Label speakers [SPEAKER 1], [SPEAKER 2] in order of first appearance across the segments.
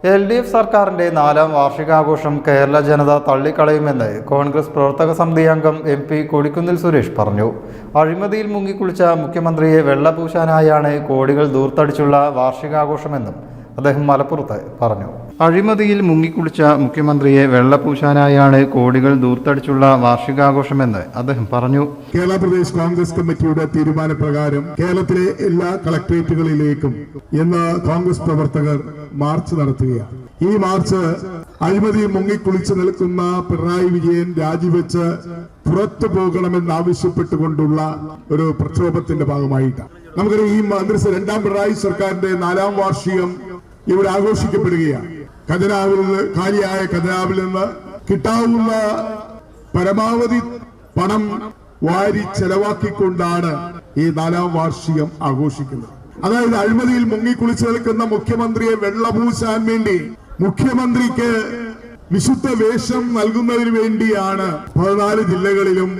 [SPEAKER 1] LDF സർക്കാരിന്റെ 4ാം വാർഷികാഘോഷം കേരള ജനത തള്ളിക്കളയുമെന്ന് കോൺഗ്രസ് പ്രവർത്തക സമിതി അംഗം MP കൊടിക്കുന്നിൽ സുരേഷ് പറഞ്ഞു. അഴിമതിയിൽ മുങ്ങിക്കുളിച്ച മുഖ്യമന്ത്രിയെ വെള്ളപൂശാനായാണ് കോടികൾ ദൂർത്തടിച്ചുള്ള വാർഷികാഘോഷമെന്നും അദ്ദേഹം മലപ്പുറത്ത് പറഞ്ഞു. അഴിമതിയിൽ മുങ്ങിക്കുളിച്ച മുഖ്യമന്ത്രിയെ വെള്ളപൂശാനായാണ് കോടികൾ ദൂർത്തടിച്ചുള്ള വാർഷികാഘോഷമെന്ന് അദ്ദേഹം പറഞ്ഞു.
[SPEAKER 2] കേരള പ്രദേശ് കോൺഗ്രസ് കമ്മിറ്റിയുടെ തീരുമാനപ്രകാരം കേരളത്തിലെ എല്ലാ കളക്ടറേറ്റുകളിലേക്കും ഇന്ന് കോൺഗ്രസ് പ്രവർത്തകർ മാർച്ച് നടത്തുകയാണ്. ഈ മാർച്ച് അഴിമതിയിൽ മുങ്ങിക്കുളിച്ച് നിൽക്കുന്ന പിണറായി വിജയൻ രാജിവെച്ച് പുറത്തു പോകണമെന്നാവശ്യപ്പെട്ടുകൊണ്ടുള്ള ഒരു പ്രക്ഷോഭത്തിന്റെ ഭാഗമായിട്ടാണ്. നമുക്കറിയാം, ഈ മന്ത്രിസഭ 2ാം പിണറായി സർക്കാരിന്റെ 4ാം വാർഷികം ഇവിടെ ആഘോഷിക്കപ്പെടുകയാണ്. കാലിയായ ഖജനാവിൽ നിന്ന് കിട്ടാവുന്ന പരമാവധി പണം വാരി ചെലവാക്കിക്കൊണ്ടാണ് ഈ 4ാം വാർഷികം ആഘോഷിക്കുന്നത്. അതായത് അഴിമതിയിൽ മുങ്ങിക്കുളിച്ചു നിൽക്കുന്ന മുഖ്യമന്ത്രിയെ വെള്ളപൂശാൻ വേണ്ടി മുഖ്യമന്ത്രിക്ക് വിശുദ്ധ വേഷം നൽകുന്നതിന് വേണ്ടിയാണ് 14 ജില്ലകളിലും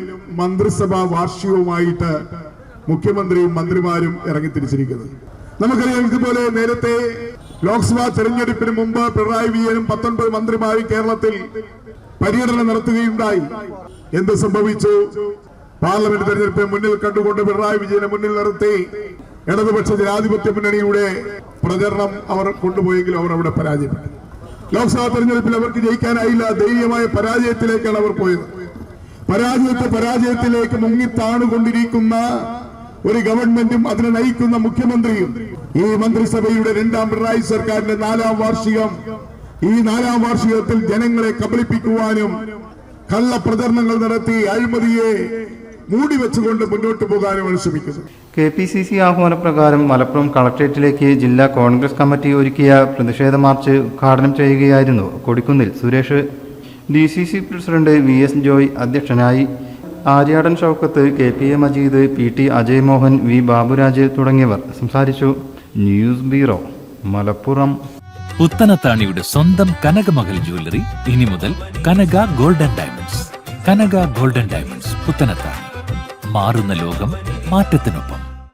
[SPEAKER 2] മന്ത്രിസഭാ വാർഷികവുമായിട്ട് മുഖ്യമന്ത്രിയും മന്ത്രിമാരും ഇറങ്ങിത്തിരിച്ചിരിക്കുന്നത്. നമുക്കറിയാം, ഇതുപോലെ നേരത്തെ ലോക്സഭാ തെരഞ്ഞെടുപ്പിന് മുമ്പ് പിണറായി വിജയനും 19 മന്ത്രിമാരും കേരളത്തിൽ പര്യടനം നടത്തുകയുണ്ടായി. എന്ത് സംഭവിച്ചു? പാർലമെന്റ് തെരഞ്ഞെടുപ്പിനെ മുന്നിൽ കണ്ടുകൊണ്ട് പിണറായി വിജയനെ മുന്നിൽ നിർത്തി ഇടതുപക്ഷ ജനാധിപത്യ മുന്നണിയുടെ പ്രചരണം അവർ കൊണ്ടുപോയെങ്കിലും അവർ അവിടെ പരാജയപ്പെട്ടു. ലോക്സഭാ തെരഞ്ഞെടുപ്പിൽ അവർക്ക് ജയിക്കാനായില്ല. ദയനീയമായ പരാജയത്തിലേക്കാണ് അവർ പോയത്. പരാജയത്തിലേക്ക് മുങ്ങിത്താണുകൊണ്ടിരിക്കുന്ന ഒരു ഗവൺമെന്റും അതിനെ നയിക്കുന്ന മുഖ്യമന്ത്രിയും ഈ മന്ത്രിസഭയുടെ 2ാം പിണറായി സർക്കാരിന്റെ 4ാം വാർഷികം, ഈ 4ാം വാർഷികത്തിൽ ജനങ്ങളെ കബളിപ്പിക്കുവാനും കള്ളപ്രചരണങ്ങൾ നടത്തി അഴിമതിയെ മൂടിവെച്ചുകൊണ്ട് മുന്നോട്ട് പോകാനുമാണ് ശ്രമിക്കുന്നത്.
[SPEAKER 1] KPCC ആഹ്വാനപ്രകാരം മലപ്പുറം കളക്ടറേറ്റിലേക്ക് ജില്ലാ കോൺഗ്രസ് കമ്മിറ്റി ഒരുക്കിയ പ്രതിഷേധ മാർച്ച് ഉദ്ഘാടനം ചെയ്യുകയായിരുന്നു Kodikunnil Suresh. DCC president VS Joy അധ്യക്ഷനായി. Aryadan Shoukath, KPA Majeed, PT Ajay Mohan, V Baburaj തുടങ്ങിയവർ സംസാരിച്ചു. News bureau, Malappuram.
[SPEAKER 3] പുത്തനത്താണിയുടെ സ്വന്തം കനകമകൽ ജ്വല്ലറി ഇനി മുതൽ കനക ഗോൾഡൻ ഡയമണ്ട്സ്. കനക ഗോൾഡൻ ഡയമണ്ട്സ്, പുത്തനത്താണി. മാറുന്ന ലോകം, മാറ്റത്തിനൊപ്പം.